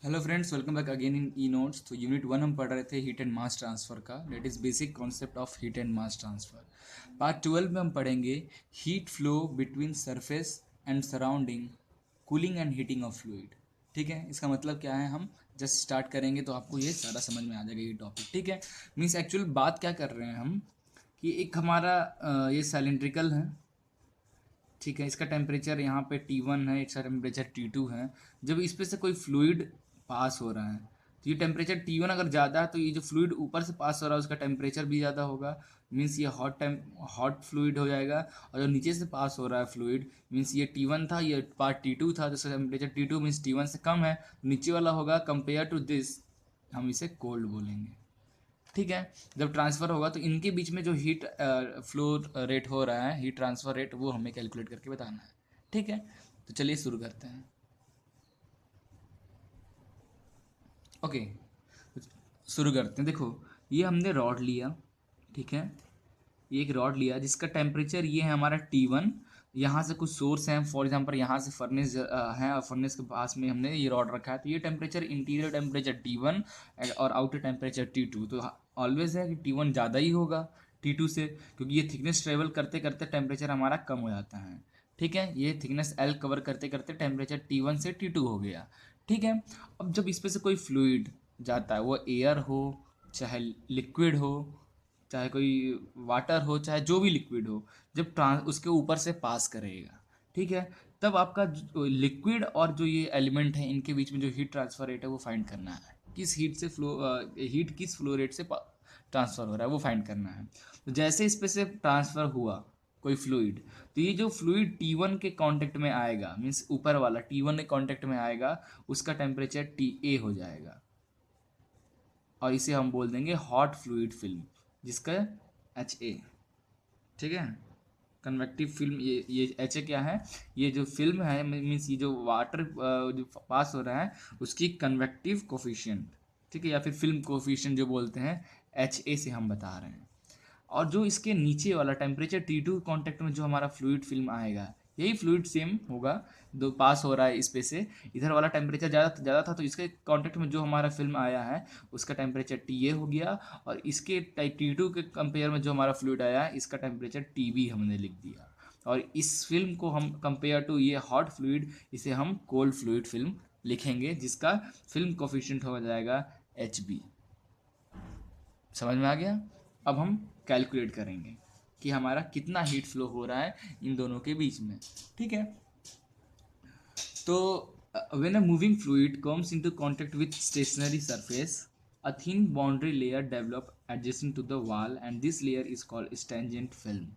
Hello friends, welcome back again in e notes. तो unit 1 हम पढ़ रहे थे हीट एंड मास ट्रांसफ़र का, that is basic concept of heat and mass transfer. Part 12 में हम पढ़ेंगे heat flow between surface and surrounding, cooling and heating of fluid. ठीक है, इसका मतलब क्या है, हम जस्ट स्टार्ट करेंगे तो आपको ये सारा समझ में आ जाएगा ये टॉपिक। ठीक है, मीन्स एक्चुअल बात क्या कर रहे हैं हम कि एक हमारा ये सिलेंड्रिकल है। ठीक है, इसका टेम्परेचर यहाँ पे T1 है, इसका टेम्परेचर T2 है। जब इस पे से कोई फ्लूइड पास हो रहा है तो ये टेम्परेचर T1 अगर ज़्यादा है तो ये जो फ्लूइड ऊपर से पास हो रहा है उसका टेम्परेचर भी ज़्यादा होगा। मीन्स ये हॉट फ्लूइड हो जाएगा। और जो नीचे से पास हो रहा है फ्लूइड, मीन्स ये T1 था, ये पार्ट T2 था, तो इसका टेम्परेचर T2 मीन्स T1 से कम है। नीचे वाला होगा कंपेयर टू दिस, हम इसे कोल्ड बोलेंगे। ठीक है, जब ट्रांसफ़र होगा तो इनके बीच में जो हीट फ्लो रेट हो रहा है, हीट ट्रांसफ़र रेट, वो हमें कैलकुलेट करके बताना है। ठीक है, तो चलिए शुरू करते हैं। ओके, शुरू करते हैं। देखो, ये हमने रॉड लिया। ठीक है, ये एक रॉड लिया जिसका टेम्परेचर ये है हमारा T1। यहाँ से कुछ सोर्स हैं, फॉर एग्जांपल यहाँ से फर्नेस है और फर्नेस के पास में हमने ये रॉड रखा है, तो ये टेम्परेचर इंटीरियर टेम्परेचर T1 और आउटर टेम्परेचर T2। तो ऑलवेज है कि T1 ज़्यादा ही होगा T2 से, क्योंकि ये थिकनेस ट्रेवल करते करते टेम्परेचर हमारा कम हो जाता है। ठीक है, ये थिकनेस L कवर करते करते टेम्परेचर T1 से T2 हो गया। ठीक है, अब जब इस पे से कोई फ्लूइड जाता है, वो एयर हो चाहे लिक्विड हो, चाहे कोई वाटर हो, चाहे जो भी लिक्विड हो, जब ट्रांस उसके ऊपर से पास करेगा, ठीक है, तब आपका लिक्विड और जो ये एलिमेंट है इनके बीच में जो हीट ट्रांसफर रेट है वो फाइंड करना है। किस हीट से फ्लो हीट किस फ्लो रेट से ट्रांसफ़र हो रहा है वो फाइंड करना है। तो जैसे इस पे से ट्रांसफ़र हुआ कोई फ्लूइड, तो ये जो फ्लूइड T1 के कांटेक्ट में आएगा, मीन्स ऊपर वाला T1 के कांटेक्ट में आएगा, उसका टेम्परेचर TA हो जाएगा और इसे हम बोल देंगे हॉट फ्लूइड फिल्म, जिसका HA। ठीक है, कन्वेक्टिव फिल्म, ये HA क्या है, ये जो फिल्म है, मीन्स ये जो वाटर जो पास हो रहा है उसकी कन्वेक्टिव कोफिशिएंट। ठीक है, या फिर फिल्म कोफिशिएंट जो बोलते हैं, HA से हम बता रहे हैं। और जो इसके नीचे वाला टेम्परेचर T2 कांटेक्ट में जो हमारा फ्लूइड फिल्म आएगा, यही फ्लूइड सेम होगा, दो पास हो रहा है इस पे से, इधर वाला टेम्परेचर ज़्यादा था तो इसके कांटेक्ट में जो हमारा फिल्म आया है उसका टेम्परेचर TA हो गया। और इसके T2 के कंपेयर में जो हमारा फ्लूइड आया है इसका टेम्परेचर TB हमने लिख दिया। और इस फिल्म को हम कंपेयर टू ये हॉट फ्लूइड, इसे हम कोल्ड फ्लूइड फिल्म लिखेंगे, जिसका फिल्म कोफिशिएंट हो जाएगा HB। समझ में आ गया। अब हम कैलकुलेट करेंगे कि हमारा कितना हीट फ्लो हो रहा है इन दोनों के बीच में। ठीक है, तो when a moving fluid comes into contact with stationary surface, a thin boundary layer develop adjacent to the wall and this layer is called stagnant film.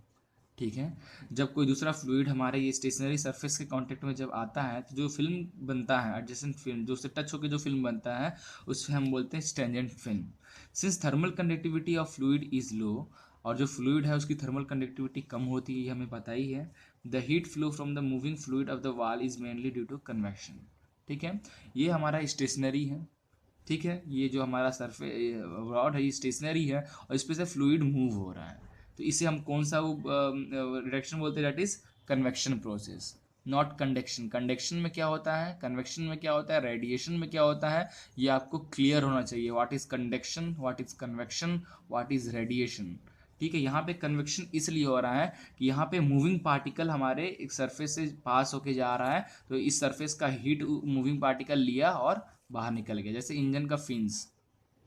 ठीक है, जब कोई दूसरा फ्लूइड हमारे ये स्टेशनरी सरफेस के कांटेक्ट में जब आता है तो जो फिल्म बनता है, एडजेसेंट फिल्म, जो उससे टच होकर जो फिल्म बनता है, उसे हम बोलते हैं stagnant film. Since thermal conductivity of fluid is low, और जो फ्लूइड है उसकी थर्मल कंडक्टिविटी कम होती है, ये हमें पता ही है, the heat flow from the moving fluid of the wall is mainly due to convection. ठीक है, ये हमारा स्टेशनरी है। ठीक है, ये जो हमारा सरफे रॉड है ये स्टेशनरी है और इस पे से फ्लूइड मूव हो रहा है, तो इसे हम कौन सा वो रिडक्शन बोलते हैं, that is convection process, not conduction. Conduction में क्या होता है, कन्वेक्शन में क्या होता है, रेडिएशन में क्या होता है, ये आपको क्लियर होना चाहिए। What is conduction, what is convection, what is radiation. ठीक है, यहाँ पे कन्वेक्शन इसलिए हो रहा है कि यहाँ पे मूविंग पार्टिकल हमारे एक सरफेस से पास होके जा रहा है, तो इस सरफेस का हीट मूविंग पार्टिकल लिया और बाहर निकल गया। जैसे इंजन का फिन्स,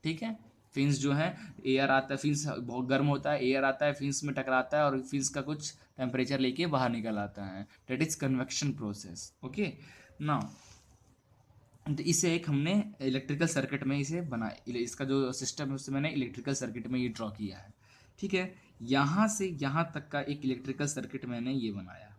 ठीक है, फिन्स जो है, एयर आता है, फिन्स बहुत गर्म होता है, एयर आता है फिन्स में टकराता है और फिन्स का कुछ टेम्परेचर लेके बाहर निकल आता है, that is convection process. Okay, now तो इसे एक हमने इलेक्ट्रिकल सर्किट में इसे बना, इसका जो सिस्टम है उससे मैंने इलेक्ट्रिकल सर्किट में ये ड्रॉ किया है। ठीक है, यहाँ से यहाँ तक का एक इलेक्ट्रिकल सर्किट मैंने ये बनाया।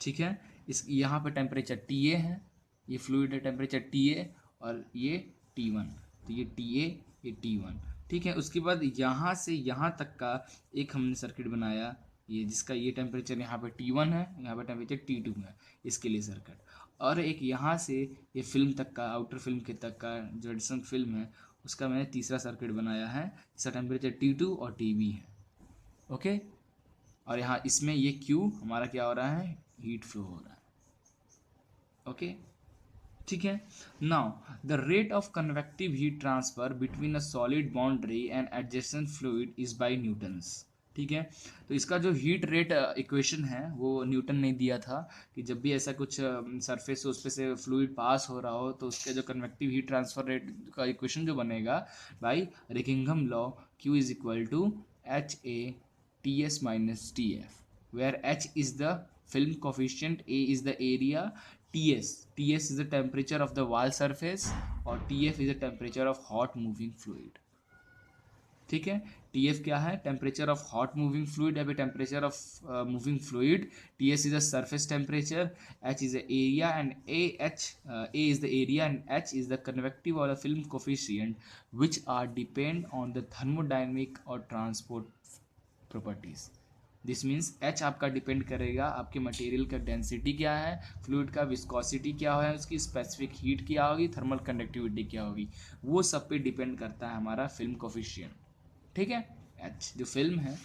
ठीक है, इस यहाँ पे टेम्परेचर TA है, ये फ्लूइड है टेम्परेचर TA, और ये T1, तो ये TA, ये T1। ठीक है, उसके बाद यहाँ से यहाँ तक का एक हमने सर्किट बनाया, ये जिसका ये टेम्परेचर यहाँ पे T1 है, यहाँ पे टेम्परेचर T2 है, इसके लिए सर्किट। और एक यहाँ से ये फिल्म तक का, आउटर फिल्म के तक का जो एडिशनल फिल्म है, उसका मैंने तीसरा सर्किट बनाया है, जिसका टेम्परेचर T2 और TB है। ओके, और यहाँ इसमें ये Q हमारा क्या हो रहा है, हीट फ्लो हो रहा है। ओके, ठीक है। Now the rate of convective heat transfer between a solid boundary and adjacent fluid is by Newton's. ठीक है, तो इसका जो हीट रेट इक्वेशन है वो न्यूटन ने दिया था कि जब भी ऐसा कुछ सरफेस उस पे से फ्लूइड पास हो रहा हो तो उसका जो कन्वेक्टिव हीट ट्रांसफर रेट का इक्वेशन जो बनेगा by Rickingham law, Q is equal to H A T S minus T F, where H is the film coefficient, A is the area, Ts is the temperature of the wall surface और Tf is the temperature of hot moving fluid। ठीक है, Tf क्या है, temperature of hot moving fluid या फिर temperature of moving fluid. Ts is the surface temperature, H is the area and A is the area and H is the convective और film coefficient which are depend on the thermodynamic और transport properties. This means H आपका depend करेगा आपके material का density क्या है, fluid का viscosity क्या है, उसकी स्पेसिफिक हीट क्या होगी, थर्मल कंडक्टिविटी क्या होगी, वो सब पे डिपेंड करता है हमारा फिल्म कोफिशिएंट। ठीक है, एच जो फिल्म है,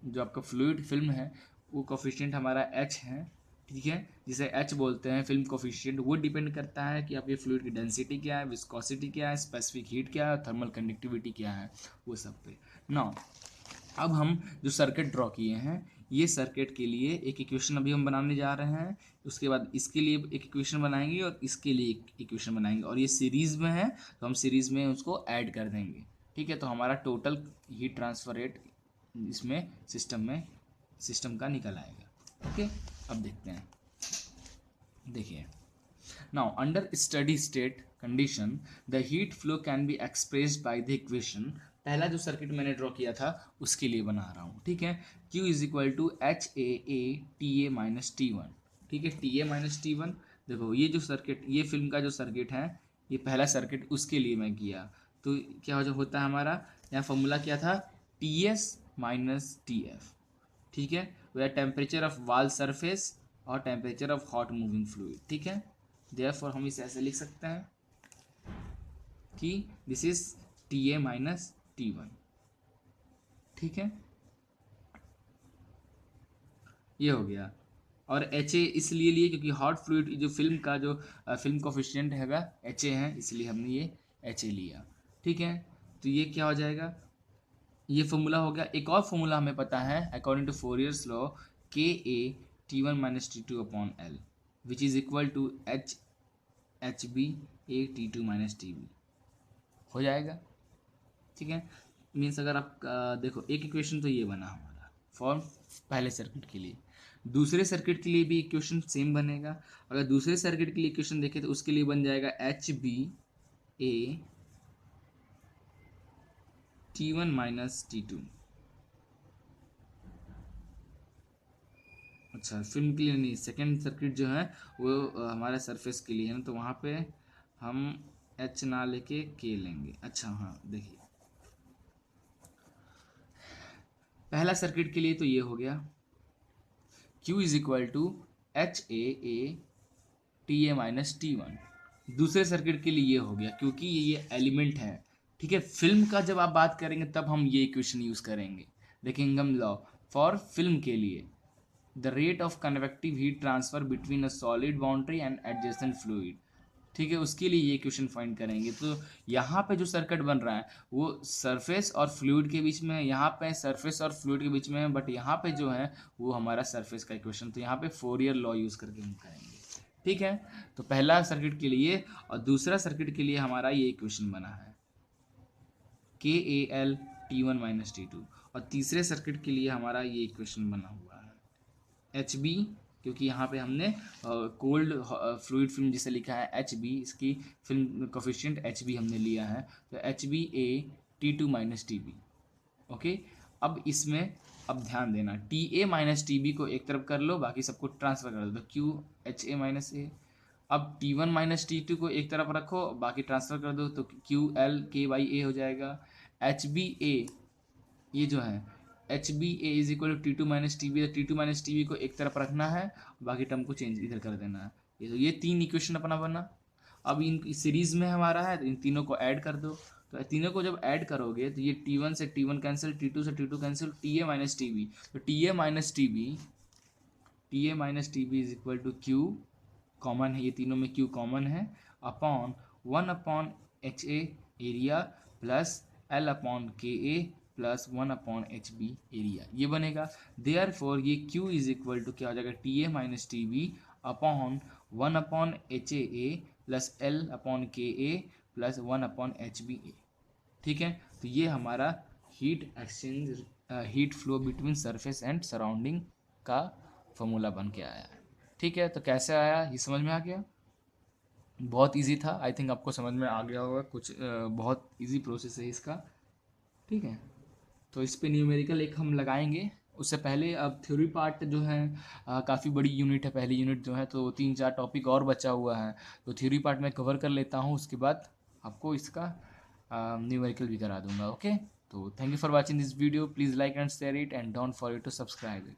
जो आपका फ्लूइड फिल्म है वो कोफिशिएंट हमारा एच है। ठीक है, जिसे एच बोलते हैं फिल्म कोफिशिएंट, वो डिपेंड करता है कि आपके फ्लूइड की डेंसिटी क्या है, विस्कोसिटी क्या है, स्पेसिफिक हीट क्या है, थर्मल कंडक्टिविटी क्या है, वो सब पे। नाउ अब हम जो सर्किट ड्रॉ किए हैं, ये सर्किट के लिए एक इक्वेशन अभी हम बनाने जा रहे हैं, उसके बाद इसके लिए एक इक्वेशन बनाएंगे और इसके लिए एक इक्वेशन बनाएंगे, और ये सीरीज़ में है तो हम सीरीज़ में उसको ऐड कर देंगे। ठीक है, तो हमारा टोटल हीट ट्रांसफर रेट इसमें सिस्टम का निकल आएगा। ओके, अब देखते हैं। देखिए, now under steady state condition the heat flow can be expressed by the equation. पहला जो सर्किट मैंने ड्रॉ किया था उसके लिए बना रहा हूँ। ठीक है, Q is equal to H A T A minus T one. ठीक है, T A minus T one. देखो ये जो सर्किट, ये फिल्म का जो सर्किट है, ये पहला सर्किट उसके लिए मैं किया, तो क्या होता है हमारा यहाँ फॉर्मूला क्या था, T S minus T F. ठीक है, वह टेम्परेचर ऑफ वॉल सरफेस और temperature of hot moving fluid. ठीक है, देयरफॉर हम इसे ऐसे लिख सकते हैं कि this is T A minus T one. ठीक है, ये हो गया। और एच ए इसलिए लिए क्योंकि हॉट फ्लूइड जो फिल्म का जो फिल्म कोफिशिएंट हैगा एच ए है, इसलिए हमने ये एच ए लिया। ठीक है, तो ये क्या हो जाएगा, ये फॉर्मूला हो गया। एक और फॉर्मूला हमें पता है according to Fourier's law, K A T one minus T two upon L which is equal to H B A T two minus T B हो जाएगा। ठीक है, मीन्स अगर आप देखो एक इक्वेशन तो ये बना हमारा फॉर पहले सर्किट के लिए, दूसरे सर्किट के लिए भी इक्वेशन सेम बनेगा। अगर दूसरे सर्किट के लिए इक्वेशन देखें तो उसके लिए बन जाएगा H B A T one minus T two. अच्छा, फिल्म के लिए नहीं, सेकेंड सर्किट जो है वो हमारे सरफेस के लिए है ना, तो वहाँ पे हम एच ना लेके के लेंगे। अच्छा हाँ, देखिए पहला सर्किट के लिए तो ये हो गया, Q is equal to H A T A minus T one. दूसरे सर्किट के लिए ये हो गया क्योंकि ये एलिमेंट है। ठीक है, फिल्म का जब आप बात करेंगे तब हम ये इक्वेशन यूज़ करेंगे, देखेंगे हम लॉ फॉर फिल्म के लिए the rate of convective heat transfer between a solid boundary and adjacent fluid. ठीक है, उसके लिए ये क्वेश्चन फाइंड करेंगे। तो यहाँ पे जो सर्किट बन रहा है वो सरफेस और फ्लूइड के बीच में है, यहाँ पे सरफेस और फ्लूइड के बीच में है, बट यहाँ पे जो है वो हमारा सरफेस का इक्वेशन, तो यहाँ पे फोरियर लॉ यूज़ करके हम करेंगे। ठीक है, तो पहला सर्किट के लिए और दूसरा सर्किट के लिए हमारा ये इक्वेशन बना है K A L T one minus T two, और तीसरे सर्किट के लिए हमारा ये इक्वेशन बना हुआ है एच बी, क्योंकि यहाँ पे हमने कोल्ड फ्लूइड फिल्म जिसे लिखा है एच बी, इसकी फिल्म कोफिशिएंट एच बी हमने लिया है, तो H B A T two minus T B. Okay, अब इसमें अब ध्यान देना, T A minus T B को एक तरफ कर लो, बाकी सबको ट्रांसफर कर दो, तो Q H A minus A. अब T one minus T two को एक तरफ रखो, बाकी ट्रांसफर कर दो, तो Q L K Y A हो जाएगा। एच बी ए ये जो है H B A is equal to T two minus T B, T two minus T B को एक तरफ रखना है, बाकी टर्म को चेंज इधर कर देना है। ये तीन इक्वेशन अपना बना। अब इन सीरीज में हमारा है तो इन तीनों को ऐड कर दो, तो तीनों को जब ऐड करोगे तो ये टी वन से T one cancel, T two से T two cancel, T A minus T B, तो T A minus T B is equal to Q common है, ये तीनों में Q कॉमन है, upon 1/HA area plus L/KA plus 1/HB area, ये बनेगा। Therefore ये Q इज इक्वल टू क्या हो जाएगा, TA minus TB upon 1/HAA plus L/KA plus 1/HBA। ठीक है, तो ये हमारा heat exchange, heat flow between surface and surrounding का फॉर्मूला बन के आया है। ठीक है, तो कैसे आया ये समझ में आ गया? बहुत इजी था, आई थिंक आपको समझ में आ गया होगा, कुछ बहुत इजी प्रोसेस है इसका। ठीक है, तो इस पे न्यूमेरिकल एक हम लगाएंगे, उससे पहले अब थ्योरी पार्ट जो है काफ़ी बड़ी यूनिट है, पहली यूनिट जो है, तो 3-4 टॉपिक और बचा हुआ है, तो थ्योरी पार्ट मैं कवर कर लेता हूँ, उसके बाद आपको इसका न्यूमेरिकल भी करा दूंगा। ओके, तो thank you for watching this video, please like and share it and don't forget to subscribe it.